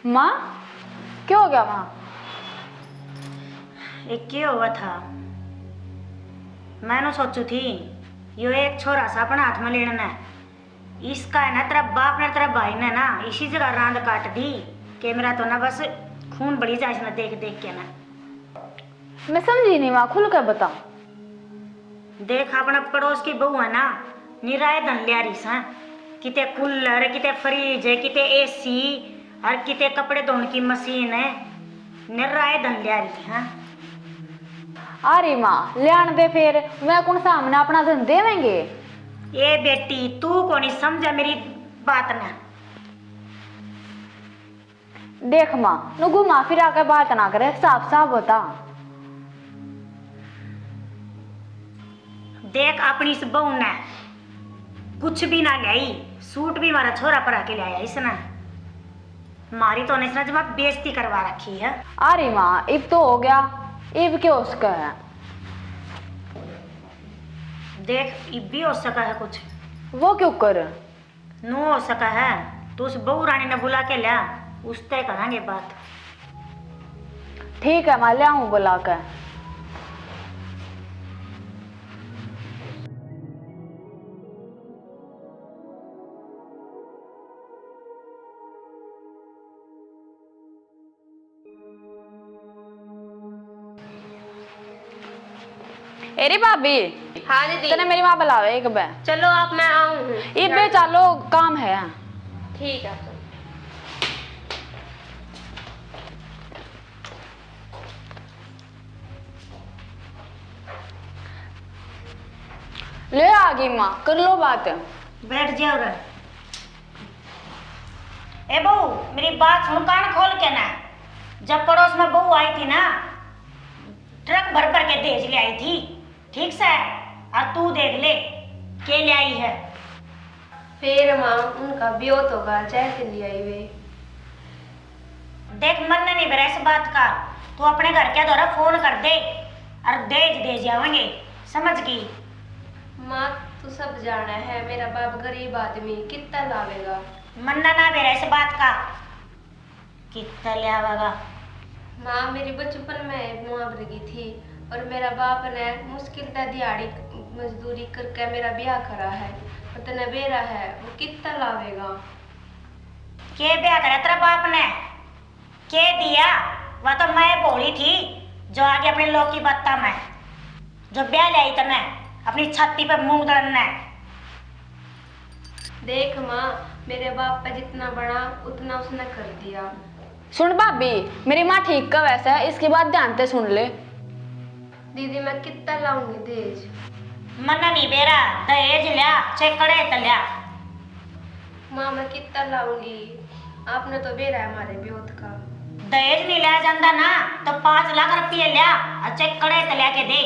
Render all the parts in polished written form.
माँ क्या हो गया माँ? एक क्या हुआ था, मैंने सोचू थी यो एक छोरा सा अपना हाथ में लेना है, इसका है ना तेरा बाप ने तेरा भाई ने ना इसी जगह रांद काट दी कि मेरा तो ना बस खून बढ़ी जाए ना देख देख के ना। मैं समझी नहीं माँ, खुल कर बता। देख अपना पड़ोस की बहू है ना, निराय धन लिया रही सा, किते कूलर किते फ्रिज किते एसी और किते कपड़े धोने की मशीन है, निराय धन लिया रही है। अरे माँ ले आने दे, फिर मैं कौन सामने अपना धन देवेंगे। ए बेटी तू को नहीं समझा मेरी बात ना। देख माँ नु घुमा फिरा कर बात ना करे, साफ साफ बता। देख अपनी इस बहू ने कुछ भी ना लाई, सूट भी हमारा छोरा परा के लाया इसने, मारी तो इसने जब बेइज्जती करवा रखी है। अरे माँ इब तो हो गया, इब क्या उसका है। देख इब भी हो सका है कुछ, वो क्यों कर। नो हो सका है तो उस बहू रानी ने बुला के लिया, उस तय करेंगे बात। ठीक है माँ ले आऊँ बुला कर। अरे भाभी। हाँ दीदी। तने मेरी माँ बुलावे एक बार। चलो आप, मैं आऊँ। इबे चलो काम है। ठीक है। ले आ गई माँ, कर लो बात। बैठ जाओ रे। ए बहू मेरी बात सुन कान खोल के ना, जब पड़ोस में बहू आई थी ना, ट्रक भर भर के दहेज ले आई थी, ठीक से, और तू देख ले के ले आई है। फिर माँ उनका ब्योत होगा, जैसे ले आई वे। देख मन नहीं बेरा इस बात का, तू अपने घर के द्वारा फोन कर दे और दहेज दे जाएंगे, समझ गई। माँ तू सब जाना है, मेरा बाप गरीब आदमी कितना लावेगा। मन्ना ना बेरा इस बात का, कितना ले आवेगा। माँ मेरी बचपन में मुआवरे की थी और मेरा बाप ने मुश्किल से दिहाड़ी मजदूरी करके मेरा ब्याह करा है, और तने बेरा है वो कितना लावेगा। के ब्याह करा तेरा बाप ने, के दिया, वह तो मैं बोली थी जो आगे अपने लोग की बत्ता में जो ब्याह ले आई तने अपनी छाती पे मूंग दड़ना। देख माँ मेरे बाप पे जितना बड़ा उतना उसने कर दिया। सुन भाभी मेरी माँ ठीक का वैसा है, इसके बाद ध्यान से सुन ले। दीदी मैं कितना लाऊंगी दहेज। मन्ना नहीं बेरा दहेज लिया चेकड़े तलिया। माँ मैं कितना लाऊंगी, आपने तो बेरा है हमारे ब्योत का। दहेज नहीं लिया जाता ना तो 5 लाख रुपये लिया और चेकड़े तलिया के दे।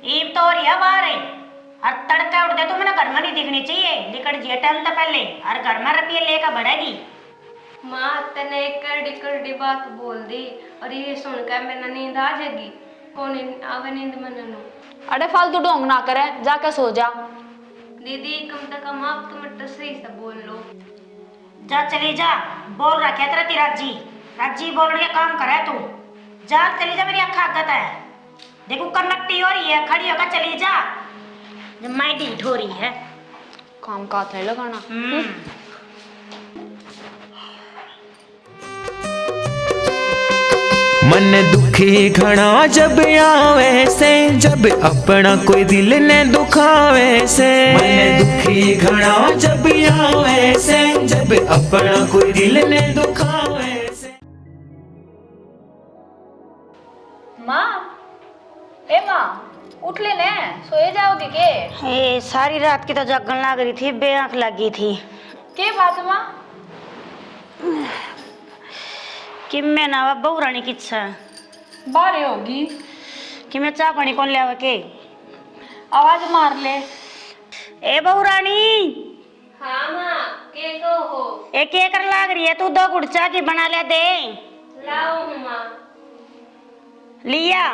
ईब तो और यह बार है और तड़का उठ दे तो मैंने घर में नहीं दिखनी चाहिए, लिकड़ जिए टाइम तो पहले और घर में रुपये लेकर बढ़ेगी। माँ तने एक करड़ी करड़ी बात बोल दी और ये सुनकर मेरा नींद आ जाएगी। कौन आवे नींद में ननू। अरे फालतू ढोंग ना करे, जाके सो जा। दीदी कम से कम आप तो मतलब सही से बोल लो। जा चली जा, बोल रखा है तेरा ती राजी, राजी बोल रही है काम करे तू, जा चली जा मेरी अक्खा आगत है, देखो कन्नट्टी हो रही है, खड़ी होकर चली जा, जब मैं ढीठ हो रही है। काम का था लगाना। मन दुखी घना जब आवे से, जब अपना कोई दिल ने दुखावे से। मन दुखी घना जब आवे से, जब अपना कोई दिल ने दुखावे से। माँ ए माँ उठ ले ने, सोए जाओगी के। ए सारी रात की तो जगन लग रही थी, बेआंख लगी थी। के बात माँ? कि मैं ना बहू रानी की इच्छा बारे होगी कि मैं चाह पानी कौन ले आवे के, आवाज मार ले। ए बहू रानी। हाँ माँ के हो। एक कर लाग रही है, तू 2 गुड़ चाह की बना ले दे। लाओ माँ। लिया।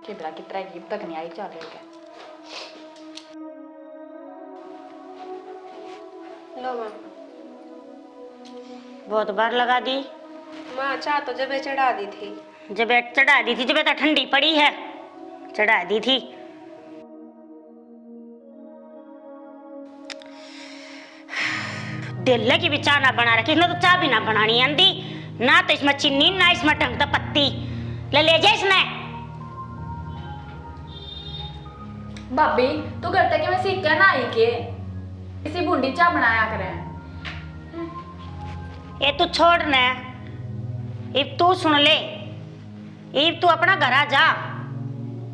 कि बड़ा कितना की तक नहीं आई चल रही है। लो माँ। बहुत बार लगा दी माँ चाह तो जब चढ़ा दी थी। जब चढ़ा दी थी, जब तो ठंडी पड़ी है, चढ़ा दी थी। दिल्ले की भी चाह ना बना रखी, इसने तो चाह भी ना बनानी आंदी ना, तो इसमें चीनी ना इसमें ढंग तो पत्ती ले जा इसने। भाभी तू करता कि मैं सीख के ना आई के इसी बूंदी चाय बनाया करें। ये तू छोड़ न, इब तू सुन ले, इब तू अपना घर आ जा,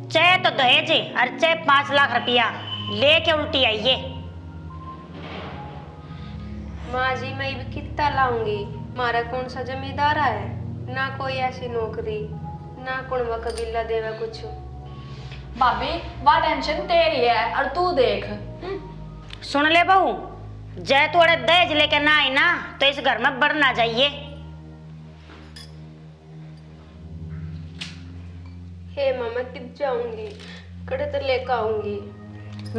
चाहे तो दहेज और चाहे 5 लाख रुपया लेके उल्टी आइए। माँ जी मैं भी कितना लाऊंगी, हमारा कौन सा जमींदार है, ना कोई ऐसी नौकरी, ना कौन वा कबीला देवा कुछ। भाभी वह टेंशन तेरी है और तू देख। सुन ले बहू, जय तू अरे दहेज लेके ना आई ना तो इस घर में बढ़ ना जाइए। हे माँ मैं कित जाऊंगी, कड़े तो लेकर आऊंगी।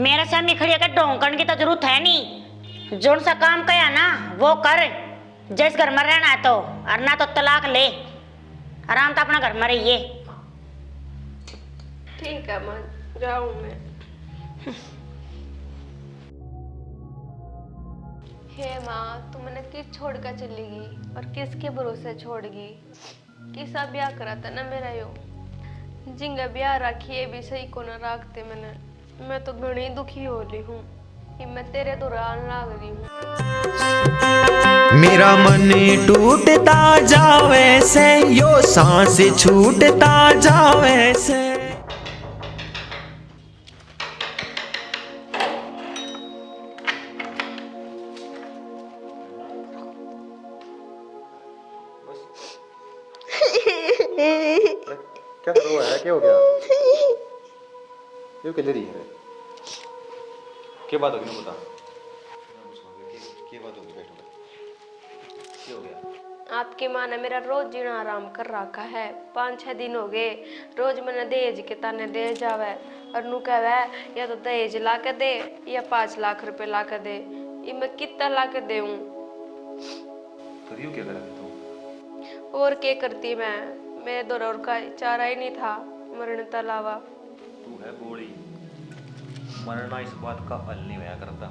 मेरे सामने खड़ी होकर ढोंकण की तो जरूरत है नहीं, जोन सा काम कया ना वो कर, जिस घर में रहना है तो, और ना तो तलाक ले, आराम से अपना घर में रहिए। ठीक है माँ जाऊं मैं। हे माँ तू मैंने किस छोड़ कर चलेगी और किसके भरोसे छोड़गी, किसा ब्याह करा था ना मेरा यो, जिंगा ब्याह रखिए भी सही को ना रखते मैंने, मैं तो घनी दुखी हो रही हूँ, मैं तेरे दुरान लाग रही हूँ। मेरा मन टूटता जावे से, यो सांस छूटता जावे से। क्या रो है, क्या हो गया? क्यों कह रही है? क्या बात होगी ना बता। क्या बात होगी, बैठो। क्या हो गया? आपकी माँ ने मेरा रोज जीना आराम कर रखा है, 5-6 दिन हो गए, रोज मैंने दहेज के ताने दे जावे और नू कहवे या तो दहेज ला के दे या 5 लाख रुपए ला के दे, ये मैं कितना ला के देऊं? तो यू क्या करा तू? और क्या करती मैं, मेरे दौर का चारा ही नहीं था मरने के अलावा। तू है बोली, मरना इस बात का हल नहीं होया करता।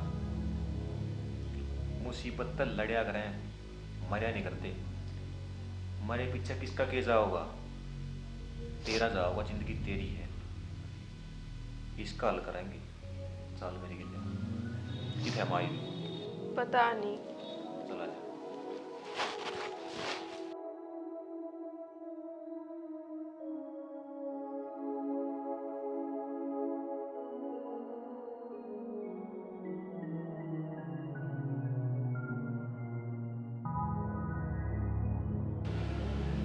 मुसीबत तक लड़या करें, मरया नहीं करते। मरे पीछे किसका के जाओगा? तेरा जाओगा, जिंदगी तेरी है, इसका हल करेंगे। चल मेरी गिल्ले किथे हमारी पता नहीं। चला जा।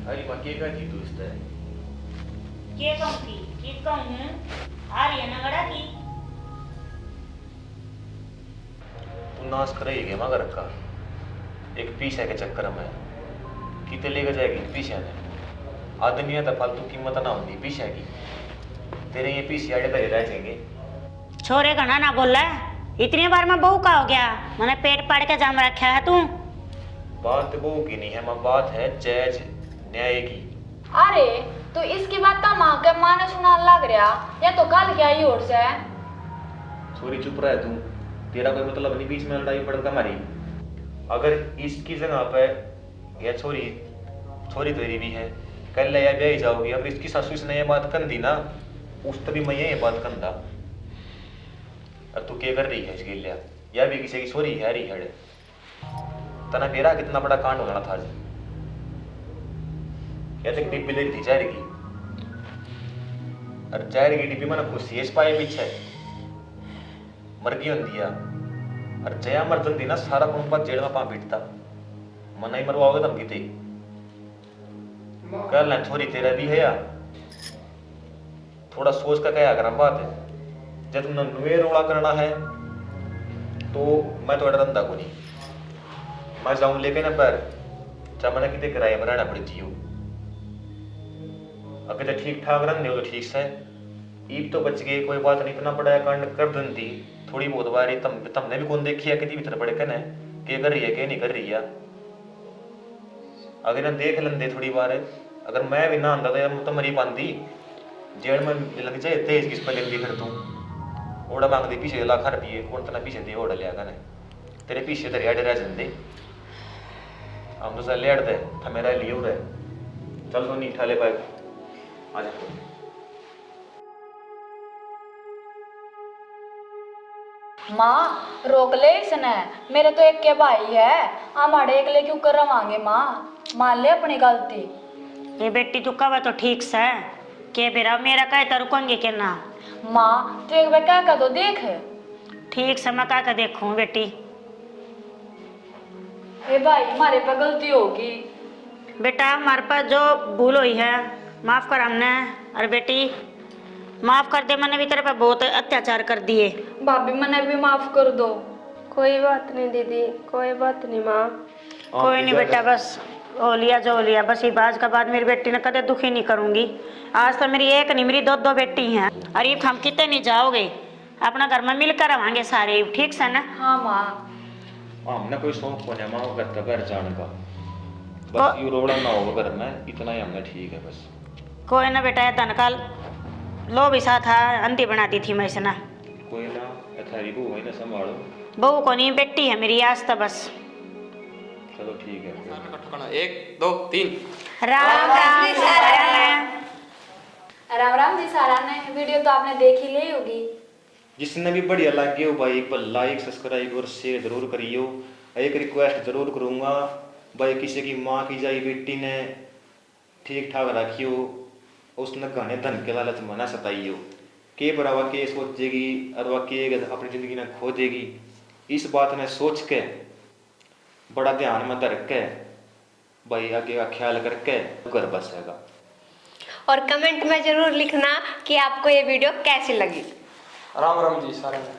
अरे माँ के कहती तू इस तरह? के कहूँगी, के कहूँ, आ रही है नगड़ा की। तू नाश करेगी मगर का एक पीछे के चक्कर में कितने लेकर जाएगी पीछे ने? आदमी है तो फालतू कीमत ना होती पीछे की, तेरे ये पीछे आड़े तो रह जाएंगे। छोरे घना ना बोला, इतनी बार में बहू का हो गया, मैंने पेट पाड़ के जम रखा है तू। बात बहू की नहीं है माँ, बात है जायज न्याय की। अरे तो इसकी बात तो माँ ने सुना लग रहा, या तो कल क्या ही और से। छोरी चुप रहा है तू, तेरा कोई मतलब नहीं बीच में लड़ाई पड़ता हमारी। अगर इसकी जगह पे या छोरी तेरी भी है, कल या ब्याह जाओगी, अब इसकी सासू ने ये बात कर दी ना, उस तभी मैं ये बात कर दा। अब तू क्या कर रही है इसके लिए? या भी किसी की छोरी है रही है तना मेरा कितना बड़ा कांड होना था। क्या तक डिब्बी ले थी जहर की, और जहर की डिब्बी मैंने खुशी इस पाए पीछे मर गई होंगी, और जया मर जंदी ना सारा कुंपा जेड़ में पा पीटता, मना ही मरवाओगे धमकी ते। कल ना छोरी तेरा भी है या थोड़ा सोच का क्या करा बात है। जब तुमने नुए रोड़ा करना है तो मैं तो रंदा को नहीं, मैं जाऊं लेके ना पर चाहे मैंने कितने किराए में रहना पड़ती हो। अगर तो ठीक ठाक रन तो ठीक से, ईब तो बच गए, कोई बात नहीं, इतना बड़ा कांड कर दंती थोड़ी बहुत बारी तुमने भी कौन देखी है कि भीतर पड़े कने के कर रही है के नहीं कर रही है। अगर ना देख लेंदे थोड़ी बार, अगर मैं भी ना आंदा तो मरी पांदी जेल में लग जाए तेज किस पर लेंदी फिर तू ओड़ा मांग दे पीछे लाख रुपये कौन तना पीछे दे ओड़ा लिया कने तेरे पीछे दरिया डरा जंदे हम तो चल लेट दे था मेरा लिए उड़े चल तो नहीं ठाले पाए आ जा। माँ रोक ले इसने, मेरे तो एक के भाई है, हमारे एकले क्यों करवाएंगे माँ, मान ले अपनी गलती। ये बेटी तू कब तो ठीक से के बेरा मेरा कहे तो रुकेंगे के ना। माँ तू एक बार क्या कर दो देख। ठीक से मैं क्या देखूं बेटी। ए भाई हमारे पे गलती होगी। बेटा हमारे पास जो भूल हुई है माफ कर हमने। अरे बेटी माफ कर दे, मैंने भी तेरे पे बहुत अत्याचार कर दिए। भाभी मैंने भी माफ कर दो। कोई बात नहीं दीदी, कोई बात नहीं माँ। कोई नहीं बेटा, बस हो लिया जो हो लिया, बस ये बाज का बाद मेरी बेटी ने कदे दुखी नहीं करूंगी। आज तो मेरी एक नहीं मेरी दो बेटी हैं। अरे हम कितने नहीं जाओगे, अपना घर में मिलकर रहेंगे सारे, ठीक से ना। हाँ माँ। हमने कोई शौक को नहीं माँ करता घर जाने का, बस यू रोड़ा ना हो घर में, इतना ही हमने ठीक है बस। कोई ना बेटा, धन का लो भी साथ अंधी बनाती थी मैं से ना। कोई ना थारी बहू है ना संभालो। बहू को नहीं बेटी है मेरी आज तो बस। चलो ठीक है। 1 2 3। राम राम जी सारा ने। राम राम जी सारा ने। वीडियो तो आपने देख ही ली होगी। जिसने भी बढ़िया लगे हो भाई एक बार लाइक सब्सक्राइब और शेयर जरूर करियो। एक रिक्वेस्ट जरूर करूँगा भाई, किसी की माँ की जाई बेटी ने ठीक ठाक रखियो, उसने घने धन के लालच में ना सताइयो के बराबर के सोचेगी और वह के अपनी जिंदगी ने खो देगी। इस बात ने सोच के बड़ा ध्यान में धर के भाई आगे का ख्याल करके घर बसेगा। और कमेंट में जरूर लिखना कि आपको ये वीडियो कैसी लगी। राम राम जी सारे में।